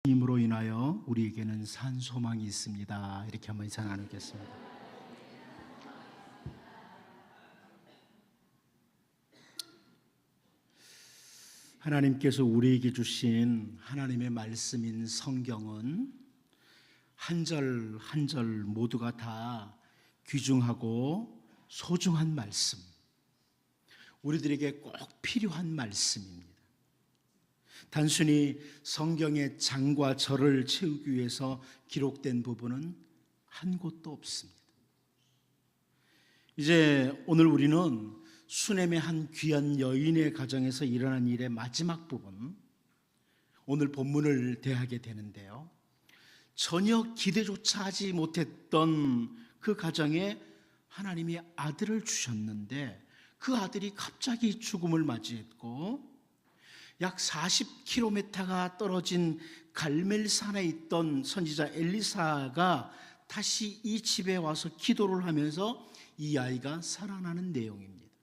님으로 인하여 우리에게는 산 소망이 있습니다. 이렇게 한번 인사 나누겠습니다. 하나님께서 우리에게 주신 하나님의 말씀인 성경은 한 절 한 절 모두가 다 귀중하고 소중한 말씀, 우리들에게 꼭 필요한 말씀입니다. 단순히 성경의 장과 절을 채우기 위해서 기록된 부분은 한 곳도 없습니다. 이제 오늘 우리는 수넴의 한 귀한 여인의 가정에서 일어난 일의 마지막 부분, 오늘 본문을 대하게 되는데요, 전혀 기대조차 하지 못했던 그 가정에 하나님이 아들을 주셨는데 그 아들이 갑자기 죽음을 맞이했고, 약 40km가 떨어진 갈멜산에 있던 선지자 엘리사가 다시 이 집에 와서 기도를 하면서 이 아이가 살아나는 내용입니다.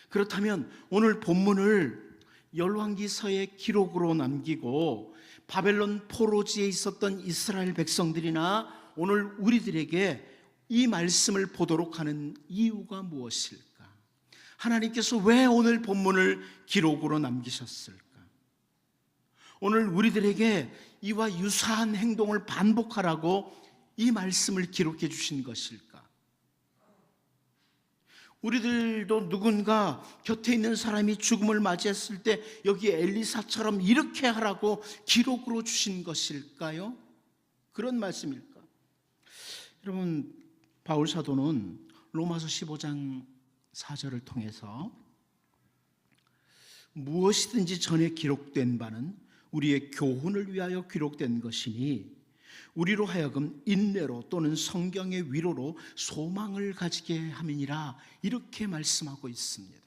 그렇다면 오늘 본문을 열왕기서의 기록으로 남기고 바벨론 포로지에 있었던 이스라엘 백성들이나 오늘 우리들에게 이 말씀을 보도록 하는 이유가 무엇일까? 하나님께서 왜 오늘 본문을 기록으로 남기셨을까? 오늘 우리들에게 이와 유사한 행동을 반복하라고 이 말씀을 기록해 주신 것일까? 우리들도 누군가 곁에 있는 사람이 죽음을 맞이했을 때 여기 엘리사처럼 이렇게 하라고 기록으로 주신 것일까요? 그런 말씀일까? 여러분, 바울 사도는 로마서 15장 4절을 통해서 무엇이든지 전에 기록된 바는 우리의 교훈을 위하여 기록된 것이니 우리로 하여금 인내로 또는 성경의 위로로 소망을 가지게 함이니라, 이렇게 말씀하고 있습니다.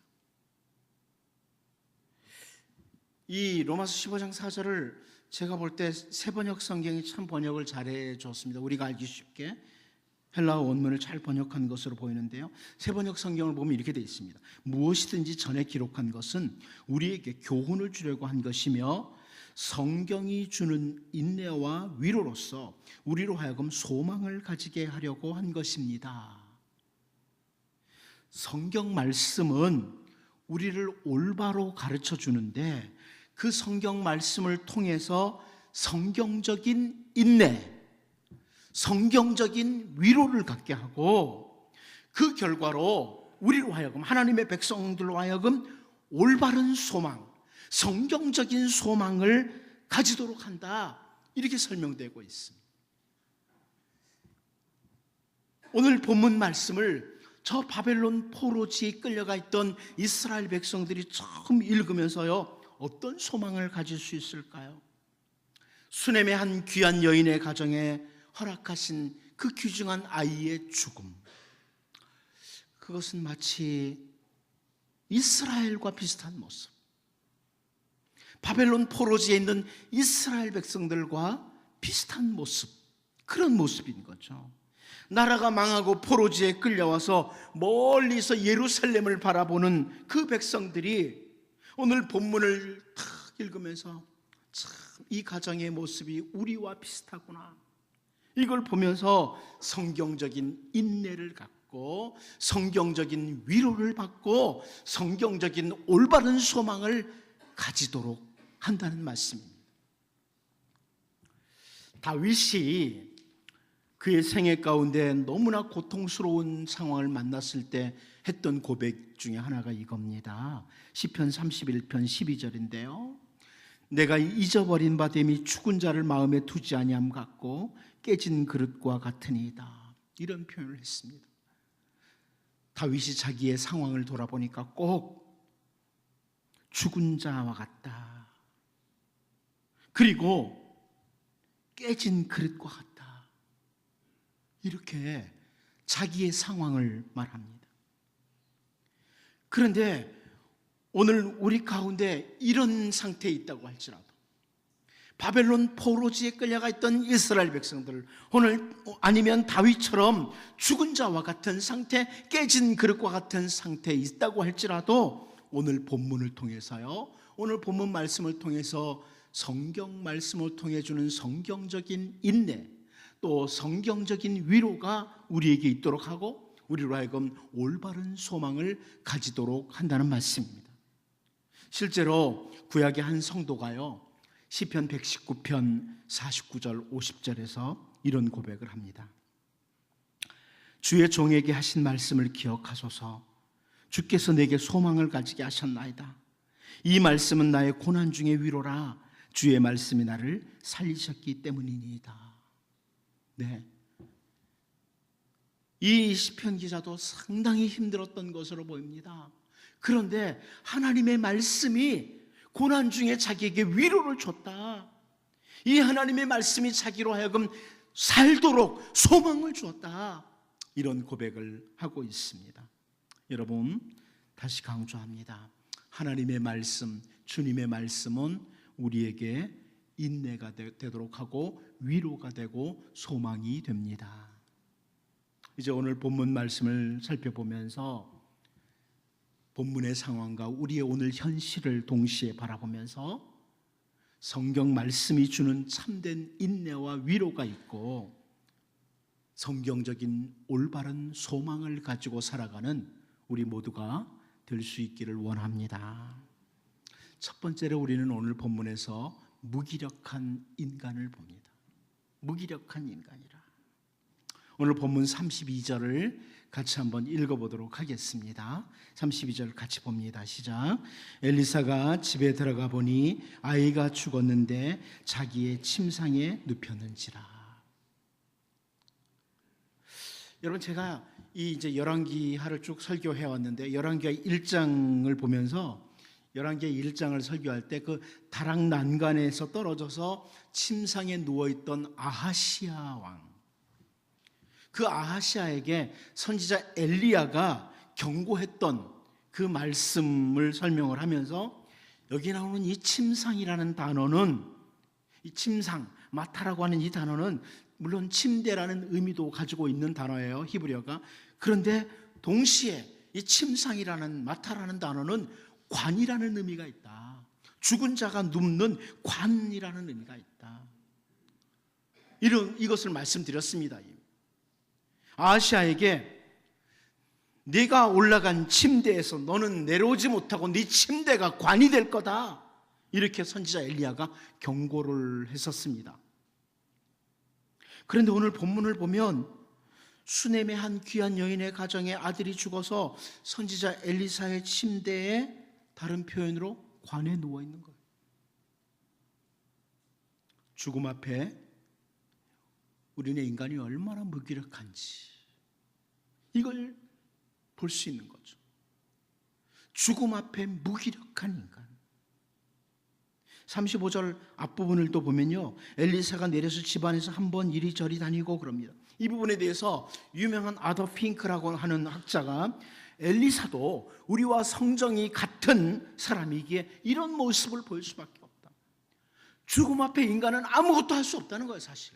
이 로마서 15장 4절을 제가 볼 때 새번역 성경이 참 번역을 잘해 줬습니다. 우리가 알기 쉽게 헬라어 원문을 잘 번역한 것으로 보이는데요, 새번역 성경을 보면 이렇게 되어 있습니다. 무엇이든지 전에 기록한 것은 우리에게 교훈을 주려고 한 것이며 성경이 주는 인내와 위로로서 우리로 하여금 소망을 가지게 하려고 한 것입니다. 성경 말씀은 우리를 올바로 가르쳐 주는데 그 성경 말씀을 통해서 성경적인 인내, 성경적인 위로를 갖게 하고 그 결과로 우리로 하여금, 하나님의 백성들로 하여금 올바른 소망, 성경적인 소망을 가지도록 한다, 이렇게 설명되고 있습니다. 오늘 본문 말씀을 저 바벨론 포로지에 끌려가 있던 이스라엘 백성들이 처음 읽으면서요, 어떤 소망을 가질 수 있을까요? 수넴의 한 귀한 여인의 가정에 허락하신 그 귀중한 아이의 죽음, 그것은 마치 이스라엘과 비슷한 모습, 바벨론 포로지에 있는 이스라엘 백성들과 비슷한 모습, 그런 모습인 거죠. 나라가 망하고 포로지에 끌려와서 멀리서 예루살렘을 바라보는 그 백성들이 오늘 본문을 탁 읽으면서 참 이 가정의 모습이 우리와 비슷하구나, 이걸 보면서 성경적인 인내를 갖고 성경적인 위로를 받고 성경적인 올바른 소망을 가지도록 한다는 말씀입니다. 다윗이 그의 생애 가운데 너무나 고통스러운 상황을 만났을 때 했던 고백 중에 하나가 이겁니다. 시편 31편 12절인데요. 내가 잊어버린 바 됨이 죽은 자를 마음에 두지 아니함 같고 깨진 그릇과 같으니이다, 이런 표현을 했습니다. 다윗이 자기의 상황을 돌아보니까 꼭 죽은 자와 같다, 그리고 깨진 그릇과 같다, 이렇게 자기의 상황을 말합니다. 그런데 오늘 우리 가운데 이런 상태에 있다고 할지라도, 바벨론 포로지에 끌려가 있던 이스라엘 백성들, 오늘 아니면 다윗처럼 죽은 자와 같은 상태, 깨진 그릇과 같은 상태에 있다고 할지라도 오늘 본문을 통해서요, 오늘 본문 말씀을 통해서 성경 말씀을 통해 주는 성경적인 인내, 또 성경적인 위로가 우리에게 있도록 하고 우리로 하여금 올바른 소망을 가지도록 한다는 말씀입니다. 실제로 구약의 한 성도가요, 시편 119편 49절 50절에서 이런 고백을 합니다. 주의 종에게 하신 말씀을 기억하소서. 주께서 내게 소망을 가지게 하셨나이다. 이 말씀은 나의 고난 중의 위로라. 주의 말씀이 나를 살리셨기 때문이니이다. 네, 이 시편 기자도 상당히 힘들었던 것으로 보입니다. 그런데 하나님의 말씀이 고난 중에 자기에게 위로를 줬다. 이 하나님의 말씀이 자기로 하여금 살도록 소망을 주었다. 이런 고백을 하고 있습니다. 여러분, 다시 강조합니다. 하나님의 말씀, 주님의 말씀은 우리에게 인내가 되도록 하고 위로가 되고 소망이 됩니다. 이제 오늘 본문 말씀을 살펴보면서 본문의 상황과 우리의 오늘 현실을 동시에 바라보면서 성경 말씀이 주는 참된 인내와 위로가 있고 성경적인 올바른 소망을 가지고 살아가는 우리 모두가 될 수 있기를 원합니다. 첫 번째로 우리는 오늘 본문에서 무기력한 인간을 봅니다. 무기력한 인간이라. 오늘 본문 32절을 같이 한번 읽어보도록 하겠습니다. 32절 같이 봅니다. 시작. 엘리사가 집에 들어가 보니 아이가 죽었는데 자기의 침상에 눕혔는지라. 여러분, 제가 이 이제 열왕기하를 쭉 설교해 왔는데 열왕기 1장을 보면서 열왕기 1장을 설교할 때 그 다락 난간에서 떨어져서 침상에 누워 있던 아하시아 왕, 그 아하시아에게 선지자 엘리야가 경고했던 그 말씀을 설명을 하면서 여기 나오는 이 침상이라는 단어는, 이 침상, 마타라고 하는 이 단어는 물론 침대라는 의미도 가지고 있는 단어예요, 히브리어가. 그런데 동시에 이 침상이라는, 마타라는 단어는 관이라는 의미가 있다. 죽은 자가 눕는 관이라는 의미가 있다. 이것을 말씀드렸습니다. 아하시아에게 네가 올라간 침대에서 너는 내려오지 못하고 네 침대가 관이 될 거다, 이렇게 선지자 엘리야가 경고를 했었습니다. 그런데 오늘 본문을 보면 수넴의 한 귀한 여인의 가정에 아들이 죽어서 선지자 엘리사의 침대에, 다른 표현으로 관에 누워 있는 거예요. 죽음 앞에 우리네 인간이 얼마나 무기력한지 이걸 볼 수 있는 거죠. 죽음 앞에 무기력한 인간. 35절 앞부분을 또 보면요, 엘리사가 내려서 집안에서 한번 이리저리 다니고 그럽니다. 이 부분에 대해서 유명한 아더 핑크라고 하는 학자가 엘리사도 우리와 성정이 같은 사람이기에 이런 모습을 보일 수밖에 없다. 죽음 앞에 인간은 아무것도 할 수 없다는 거예요. 사실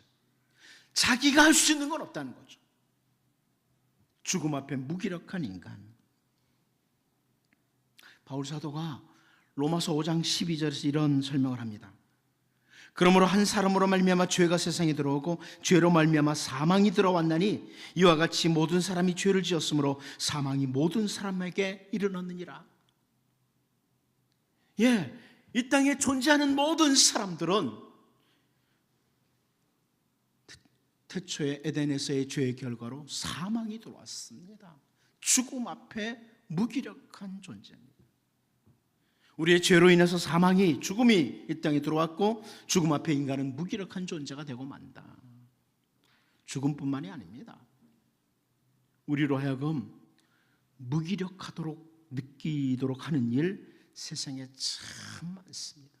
자기가 할 수 있는 건 없다는 거죠. 죽음 앞에 무기력한 인간. 바울 사도가 로마서 5장 12절에서 이런 설명을 합니다. 그러므로 한 사람으로 말미암아 죄가 세상에 들어오고 죄로 말미암아 사망이 들어왔나니 이와 같이 모든 사람이 죄를 지었으므로 사망이 모든 사람에게 이르렀느니라. 이 땅에 존재하는 모든 사람들은 태초의 에덴에서의 죄의 결과로 사망이 들어왔습니다. 죽음 앞에 무기력한 존재입니다. 우리의 죄로 인해서 사망이, 죽음이 이 땅에 들어왔고 죽음 앞에 인간은 무기력한 존재가 되고 만다. 죽음뿐만이 아닙니다. 우리로 하여금 무기력하도록 느끼도록 하는 일 세상에 참 많습니다.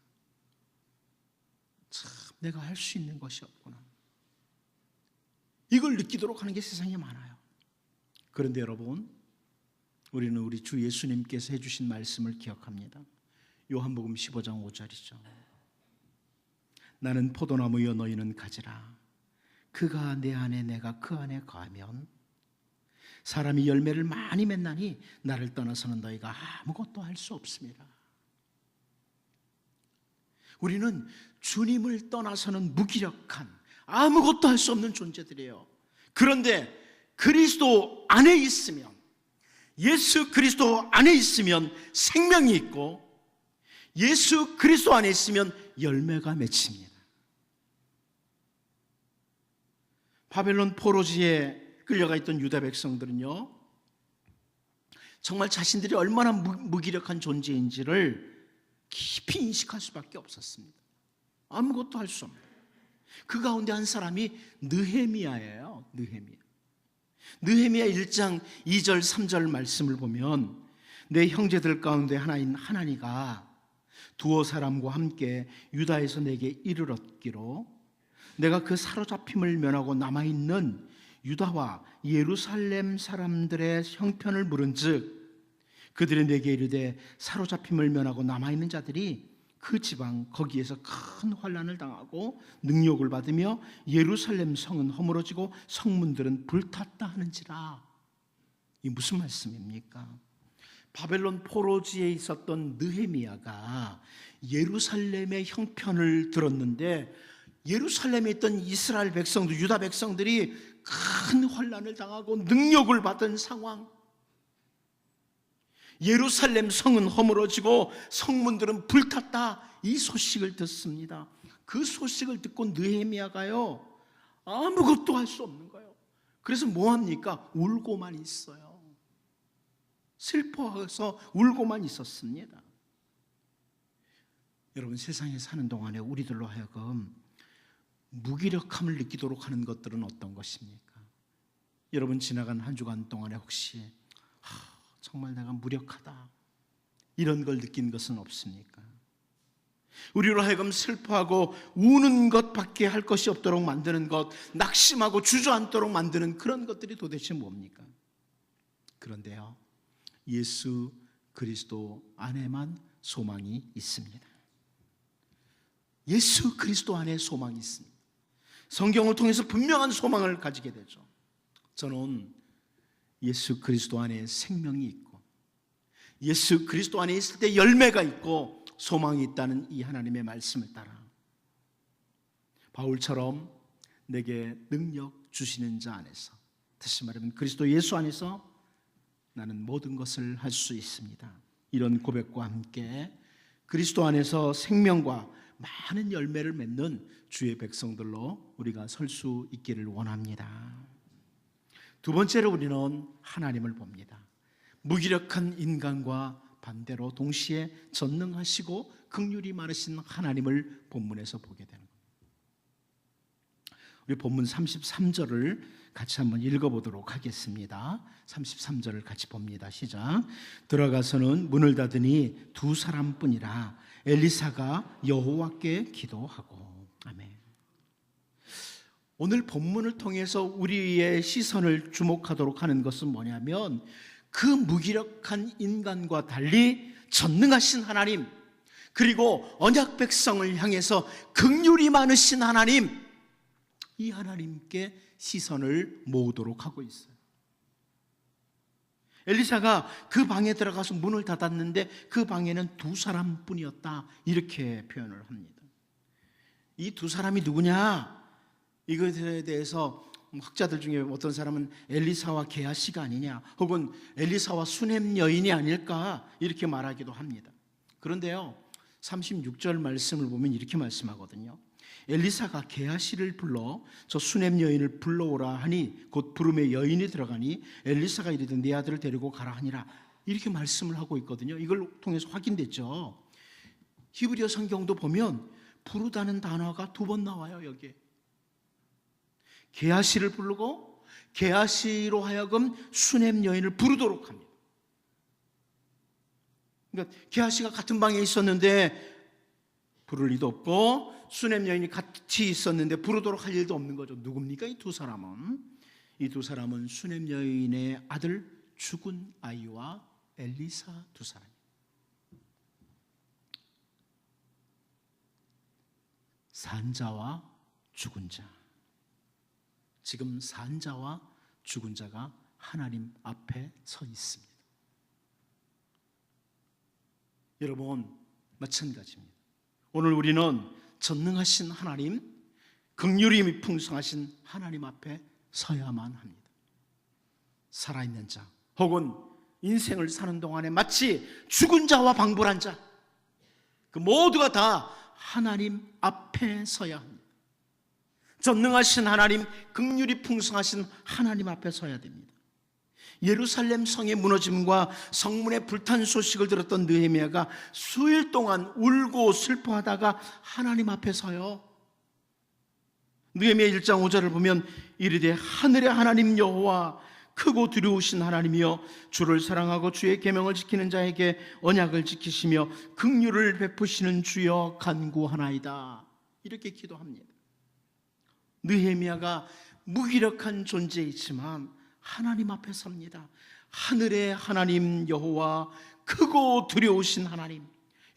참 내가 할 수 있는 것이 없구나, 이걸 느끼도록 하는 게 세상에 많아요. 그런데 여러분, 우리는 우리 주 예수님께서 해주신 말씀을 기억합니다. 요한복음 15장 5절이죠. 나는 포도나무여 너희는 가지라. 그가 내 안에 내가 그 안에 거하면 사람이 열매를 많이 맺나니 나를 떠나서는 너희가 아무것도 할 수 없습니다. 우리는 주님을 떠나서는 무기력한, 아무것도 할 수 없는 존재들이에요. 그런데 그리스도 안에 있으면, 예수 그리스도 안에 있으면 생명이 있고, 예수 그리스도 안에 있으면 열매가 맺힙니다. 바벨론 포로지에 끌려가 있던 유다 백성들은요, 정말 자신들이 얼마나 무기력한 존재인지를 깊이 인식할 수밖에 없었습니다. 아무것도 할 수 없는. 그 가운데 한 사람이 느헤미야예요. 느헤미야 1장 2절 3절 말씀을 보면, 내 형제들 가운데 하나인 하나니가 두어 사람과 함께 유다에서 내게 이르렀기로 내가 그 사로잡힘을 면하고 남아있는 유다와 예루살렘 사람들의 형편을 물은즉 그들이 내게 이르되 사로잡힘을 면하고 남아있는 자들이 그 지방 거기에서 큰 환난을 당하고 능욕을 받으며 예루살렘 성은 허물어지고 성문들은 불탔다 하는지라. 이 무슨 말씀입니까? 바벨론 포로지에 있었던 느헤미야가 예루살렘의 형편을 들었는데, 예루살렘에 있던 이스라엘 백성들, 유다 백성들이 큰 환난을 당하고 능욕을 받은 상황, 예루살렘 성은 허물어지고 성문들은 불탔다, 이 소식을 듣습니다. 그 소식을 듣고 느헤미야가요, 아무것도 할 수 없는 거예요. 그래서 뭐합니까? 울고만 있어요. 슬퍼해서 울고만 있었습니다. 여러분, 세상에 사는 동안에 우리들로 하여금 무기력함을 느끼도록 하는 것들은 어떤 것입니까? 여러분, 지나간 한 주간 동안에 혹시 정말 내가 무력하다, 이런 걸 느낀 것은 없습니까? 우리로 하여금 슬퍼하고 우는 것밖에 할 것이 없도록 만드는 것, 낙심하고 주저앉도록 만드는 그런 것들이 도대체 뭡니까? 그런데요, 예수 그리스도 안에만 소망이 있습니다. 예수 그리스도 안에 소망이 있습니다. 성경을 통해서 분명한 소망을 가지게 되죠. 저는 예수 그리스도 안에 생명이 있고, 예수 그리스도 안에 있을 때 열매가 있고 소망이 있다는 이 하나님의 말씀을 따라 바울처럼 내게 능력 주시는 자 안에서, 다시 말하면 그리스도 예수 안에서 나는 모든 것을 할 수 있습니다. 이런 고백과 함께 그리스도 안에서 생명과 많은 열매를 맺는 주의 백성들로 우리가 설 수 있기를 원합니다. 두 번째로 우리는 하나님을 봅니다. 무기력한 인간과 반대로 동시에 전능하시고 긍휼이 많으신 하나님을 본문에서 보게 되는 겁니다. 우리 본문 33절을 같이 한번 읽어보도록 하겠습니다. 33절을 같이 봅니다. 시작. 들어가서는 문을 닫으니 두 사람뿐이라 엘리사가 여호와께 기도하고. 아멘. 오늘 본문을 통해서 우리의 시선을 주목하도록 하는 것은 뭐냐면, 그 무기력한 인간과 달리 전능하신 하나님, 그리고 언약 백성을 향해서 긍휼이 많으신 하나님, 이 하나님께 시선을 모으도록 하고 있어요. 엘리사가 그 방에 들어가서 문을 닫았는데 그 방에는 두 사람뿐이었다, 이렇게 표현을 합니다. 이 두 사람이 누구냐? 이것에 대해서 학자들 중에 어떤 사람은 엘리사와 게하시가 아니냐, 혹은 엘리사와 수넴 여인이 아닐까, 이렇게 말하기도 합니다. 그런데요, 36절 말씀을 보면 이렇게 말씀하거든요. 엘리사가 게하시를 불러 저 수넴 여인을 불러오라 하니 곧 부름에 여인이 들어가니 엘리사가 이르되 네 아들을 데리고 가라 하니라, 이렇게 말씀을 하고 있거든요. 이걸 통해서 확인됐죠. 히브리어 성경도 보면 부르다는 단어가 두 번 나와요. 여기에 게하시를 부르고 게하시로 하여금 수넴 여인을 부르도록 합니다. 그러니까 게하시가 같은 방에 있었는데 부를 리도 없고, 수넴 여인이 같이 있었는데 부르도록 할 일도 없는 거죠. 누굽니까? 이 두 사람은? 이 두 사람은 수넴 여인의 아들 죽은 아이와 엘리사 두 사람이에요. 산자와 죽은 자. 지금 산자와 죽은 자가 하나님 앞에 서 있습니다. 여러분, 마찬가지입니다. 오늘 우리는 전능하신 하나님, 긍휼이 풍성하신 하나님 앞에 서야만 합니다. 살아있는 자 혹은 인생을 사는 동안에 마치 죽은 자와 방불한 자, 그 모두가 다 하나님 앞에 서야 합니다. 전능하신 하나님, 긍휼이 풍성하신 하나님 앞에 서야 됩니다. 예루살렘 성의 무너짐과 성문의 불탄 소식을 들었던 느헤미야가 수일 동안 울고 슬퍼하다가 하나님 앞에 서요. 느헤미야 1장 5절을 보면 이르되 하늘의 하나님 여호와 크고 두려우신 하나님이여 주를 사랑하고 주의 계명을 지키는 자에게 언약을 지키시며 긍휼을 베푸시는 주여 간구하나이다. 이렇게 기도합니다. 느헤미야가 무기력한 존재이지만 하나님 앞에 섭니다. 하늘의 하나님 여호와 크고 두려우신 하나님.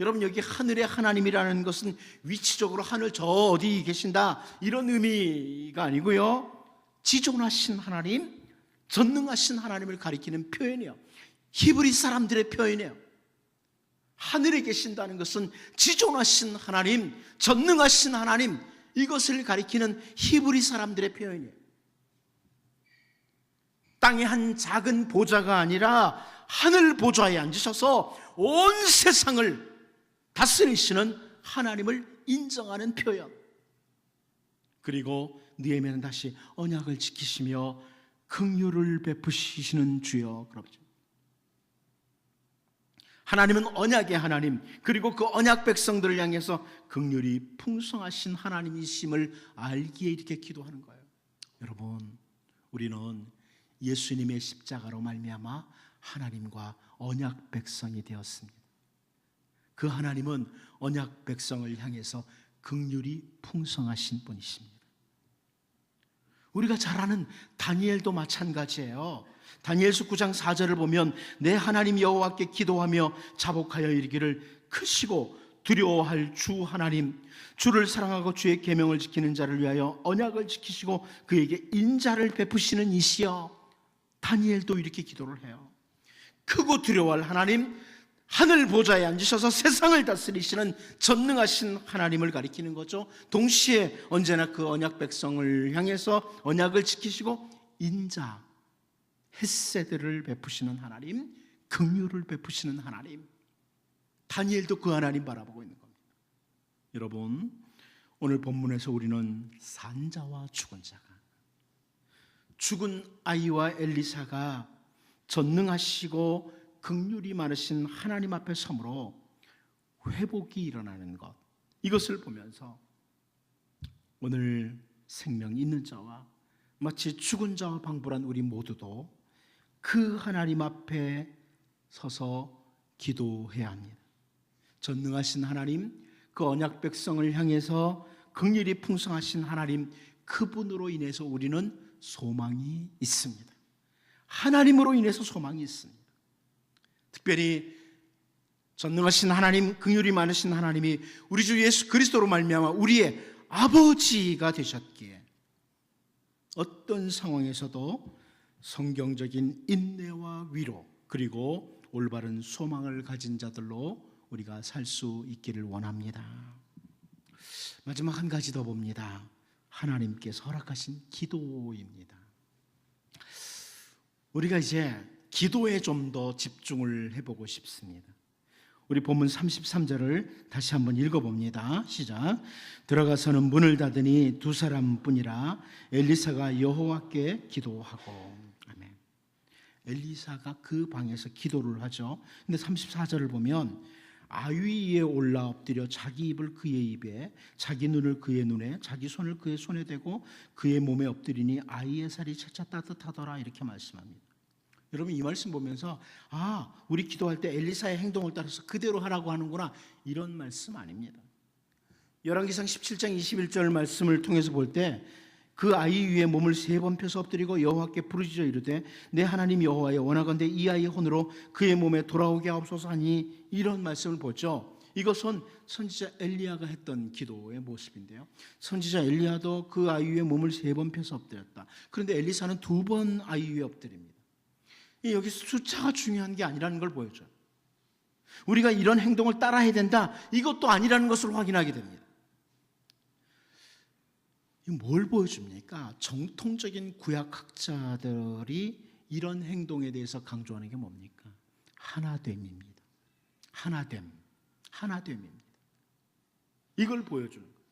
여러분, 여기 하늘의 하나님이라는 것은 위치적으로 하늘 저 어디 계신다 이런 의미가 아니고요, 지존하신 하나님, 전능하신 하나님을 가리키는 표현이에요. 히브리 사람들의 표현이에요. 하늘에 계신다는 것은 지존하신 하나님, 전능하신 하나님, 이것을 가리키는 히브리 사람들의 표현이에요. 땅의 한 작은 보좌가 아니라 하늘 보좌에 앉으셔서 온 세상을 다스리시는 하나님을 인정하는 표현. 그리고 느헤미야는 다시 언약을 지키시며 긍휼을 베푸시는 주여. 그러죠. 하나님은 언약의 하나님, 그리고 그 언약 백성들을 향해서 긍휼이 풍성하신 하나님이심을 알기에 이렇게 기도하는 거예요. 여러분, 우리는 예수님의 십자가로 말미암아 하나님과 언약 백성이 되었습니다. 그 하나님은 언약 백성을 향해서 긍휼이 풍성하신 분이십니다. 우리가 잘 아는 다니엘도 마찬가지예요. 다니엘서 9장 4절을 보면 내 하나님 여호와께 기도하며 자복하여 이르기를 크시고 두려워할 주 하나님, 주를 사랑하고 주의 계명을 지키는 자를 위하여 언약을 지키시고 그에게 인자를 베푸시는 이시여. 다니엘도 이렇게 기도를 해요. 크고 두려워할 하나님, 하늘 보좌에 앉으셔서 세상을 다스리시는 전능하신 하나님을 가리키는 거죠. 동시에 언제나 그 언약 백성을 향해서 언약을 지키시고 인자, 헷세드를 베푸시는 하나님, 긍휼을 베푸시는 하나님. 다니엘도 그 하나님 바라보고 있는 겁니다. 여러분, 오늘 본문에서 우리는 산자와 죽은 자가, 죽은 아이와 엘리사가 전능하시고 긍휼이 많으신 하나님 앞에 섬으로 회복이 일어나는 것, 이것을 보면서 오늘 생명 있는 자와 마치 죽은 자와 방불한 우리 모두도 그 하나님 앞에 서서 기도해야 합니다. 전능하신 하나님, 그 언약 백성을 향해서 긍휼이 풍성하신 하나님, 그분으로 인해서 우리는 소망이 있습니다. 하나님으로 인해서 소망이 있습니다. 특별히 전능하신 하나님, 긍휼이 많으신 하나님이 우리 주 예수 그리스도로 말미암아 우리의 아버지가 되셨기에 어떤 상황에서도 성경적인 인내와 위로, 그리고 올바른 소망을 가진 자들로 우리가 살 수 있기를 원합니다. 마지막 한 가지 더 봅니다. 하나님께서 허락하신 기도입니다. 우리가 이제 기도에 좀 더 집중을 해보고 싶습니다. 우리 본문 33절을 다시 한번 읽어봅니다. 시작. 들어가서는 문을 닫으니 두 사람뿐이라 엘리사가 여호와께 기도하고. 아멘. 엘리사가 그 방에서 기도를 하죠. 근데 34절을 보면 아위 위에 올라 엎드려 자기 입을 그의 입에, 자기 눈을 그의 눈에, 자기 손을 그의 손에 대고 그의 몸에 엎드리니 아이의 살이 채차 따뜻하더라, 이렇게 말씀합니다. 여러분, 이 말씀 보면서 우리 기도할 때 엘리사의 행동을 따라서 그대로 하라고 하는구나, 이런 말씀 아닙니다. 열왕기상 17장 21절 말씀을 통해서 볼 때 그 아이 위에 몸을 3번 펴서 엎드리고 여호와께 부르짖어 이르되 내 하나님 여호와여, 원하건대 이 아이의 혼으로 그의 몸에 돌아오게 하옵소서 하니, 이런 말씀을 보죠. 이것은 선지자 엘리야가 했던 기도의 모습인데요, 선지자 엘리야도 그 아이 위에 몸을 3번 펴서 엎드렸다. 그런데 엘리사는 2번 아이 위에 엎드립니다. 여기서 숫자가 중요한 게 아니라는 걸 보여줘요. 우리가 이런 행동을 따라해야 된다, 이것도 아니라는 것을 확인하게 됩니다. 뭘 보여줍니까? 정통적인 구약학자들이 이런 행동에 대해서 강조하는 게 뭡니까? 하나됨입니다. 하나됨입니다. 이걸 보여주는 거예요.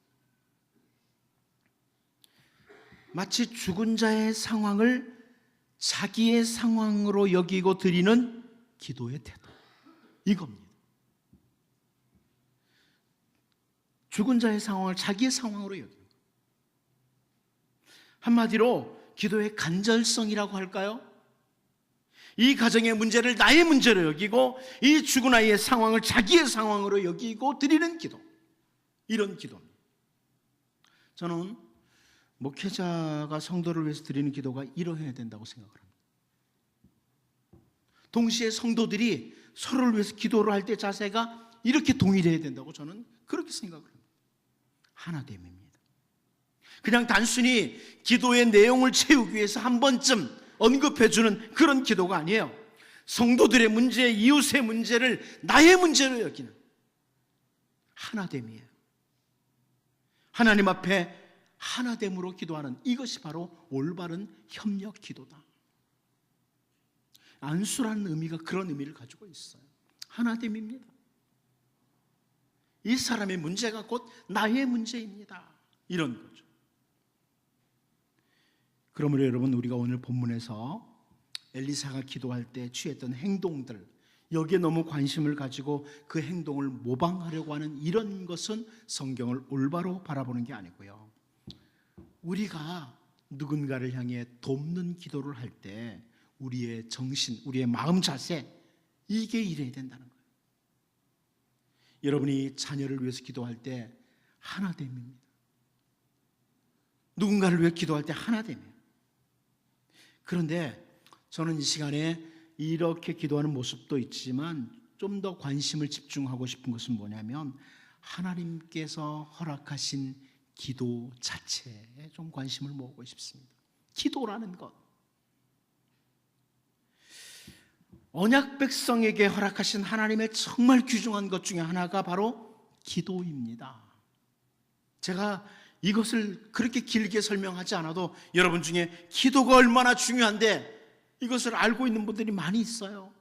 마치 죽은 자의 상황을 자기의 상황으로 여기고 드리는 기도의 태도, 이겁니다. 죽은 자의 상황을 자기의 상황으로 여기고, 한마디로 기도의 간절성이라고 할까요? 이 가정의 문제를 나의 문제로 여기고 이 죽은 아이의 상황을 자기의 상황으로 여기고 드리는 기도, 이런 기도입니다. 저는 목회자가 성도를 위해서 드리는 기도가 이러해야 된다고 생각을 합니다. 동시에 성도들이 서로를 위해서 기도를 할 때 자세가 이렇게 동일해야 된다고 저는 그렇게 생각을 합니다. 하나됨입니다. 그냥 단순히 기도의 내용을 채우기 위해서 한 번쯤 언급해주는 그런 기도가 아니에요. 성도들의 문제, 이웃의 문제를 나의 문제로 여기는 하나됨이에요. 하나님 앞에 하나됨으로 기도하는 이것이 바로 올바른 협력 기도다. 안수라는 의미가 그런 의미를 가지고 있어요. 하나됨입니다. 이 사람의 문제가 곧 나의 문제입니다. 이런 거죠. 그러므로 여러분, 우리가 오늘 본문에서 엘리사가 기도할 때 취했던 행동들, 여기에 너무 관심을 가지고 그 행동을 모방하려고 하는 이런 것은 성경을 올바로 바라보는 게 아니고요, 우리가 누군가를 향해 돕는 기도를 할 때 우리의 정신, 우리의 마음 자세, 이게 이래야 된다는 거예요. 여러분이 자녀를 위해서 기도할 때 하나됨입니다. 누군가를 위해 기도할 때 하나됨이에요. 그런데 저는 이 시간에 이렇게 기도하는 모습도 있지만 좀 더 관심을 집중하고 싶은 것은 뭐냐면, 하나님께서 허락하신 기도 자체에 좀 관심을 모으고 싶습니다. 기도라는 것, 언약 백성에게 허락하신 하나님의 정말 귀중한 것 중에 하나가 바로 기도입니다. 제가 이것을 그렇게 길게 설명하지 않아도 여러분 중에 기도가 얼마나 중요한데 이것을 알고 있는 분들이 많이 있어요.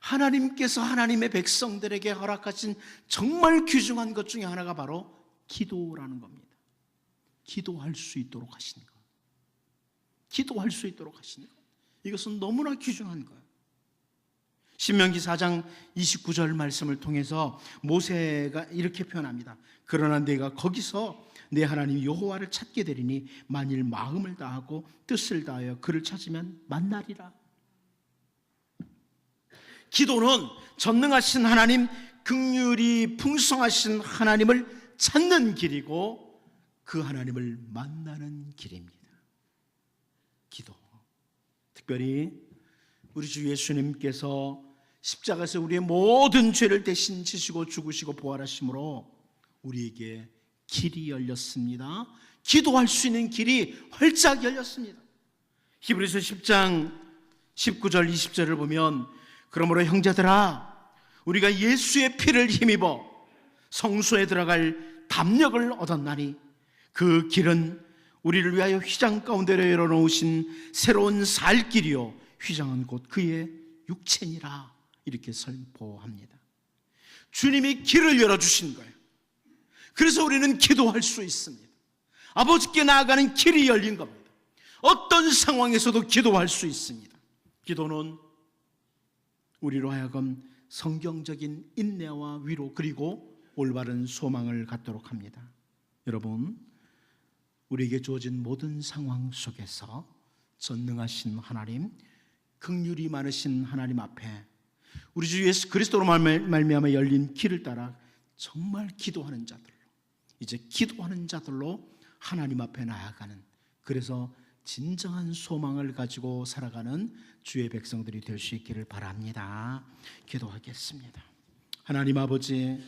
하나님께서 하나님의 백성들에게 허락하신 정말 귀중한 것 중에 하나가 바로 기도라는 겁니다. 기도할 수 있도록 하신 것, 기도할 수 있도록 하신 것, 이것은 너무나 귀중한 거예요. 신명기 4장 29절 말씀을 통해서 모세가 이렇게 표현합니다. 그러나 내가 거기서 내 하나님 여호와를 찾게 되리니 만일 마음을 다하고 뜻을 다하여 그를 찾으면 만나리라. 기도는 전능하신 하나님, 긍휼이 풍성하신 하나님을 찾는 길이고 그 하나님을 만나는 길입니다. 기도, 특별히 우리 주 예수님께서 십자가에서 우리의 모든 죄를 대신 지시고 죽으시고 부활하심으로 우리에게 길이 열렸습니다. 기도할 수 있는 길이 활짝 열렸습니다. 히브리서 10장 19절 20절을 보면, 그러므로 형제들아, 우리가 예수의 피를 힘입어 성소에 들어갈 담력을 얻었나니 그 길은 우리를 위하여 휘장 가운데로 열어놓으신 새로운 살 길이요 휘장은 곧 그의 육체니라. 이렇게 선포합니다. 주님이 길을 열어주신 거예요. 그래서 우리는 기도할 수 있습니다. 아버지께 나아가는 길이 열린 겁니다. 어떤 상황에서도 기도할 수 있습니다. 기도는 우리로 하여금 성경적인 인내와 위로, 그리고 올바른 소망을 갖도록 합니다. 여러분, 우리에게 주어진 모든 상황 속에서 전능하신 하나님, 긍휼이 많으신 하나님 앞에 우리 주 예수 그리스도로 말미암아 열린 길을 따라 정말 기도하는 자들로, 이제 기도하는 자들로 하나님 앞에 나아가는, 그래서 진정한 소망을 가지고 살아가는 주의 백성들이 될 수 있기를 바랍니다. 기도하겠습니다. 하나님 아버지,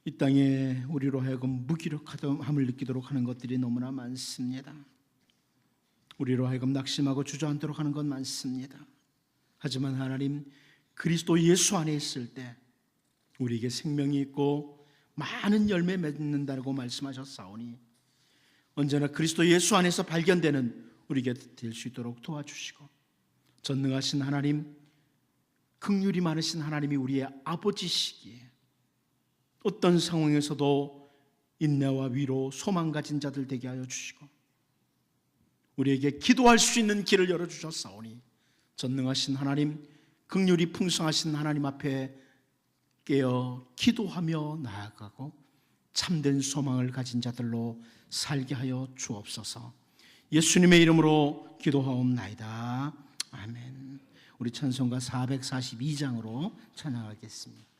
이 땅에 우리로 하여금 무기력함을 느끼도록 하는 것들이 너무나 많습니다. 우리로 하여금 낙심하고 주저앉도록 하는 것 많습니다. 하지만 하나님, 그리스도 예수 안에 있을 때 우리에게 생명이 있고 많은 열매 맺는다고 말씀하셨사오니 언제나 그리스도 예수 안에서 발견되는 우리에게 될 수 있도록 도와주시고, 전능하신 하나님, 긍휼이 많으신 하나님이 우리의 아버지시기에 어떤 상황에서도 인내와 위로, 소망 가진 자들 되게 하여 주시고, 우리에게 기도할 수 있는 길을 열어주셨사오니 전능하신 하나님, 긍휼이 풍성하신 하나님 앞에 깨어 기도하며 나아가고 참된 소망을 가진 자들로 살게 하여 주옵소서. 예수님의 이름으로 기도하옵나이다. 아멘. 우리 찬송가 442장으로 찬양하겠습니다.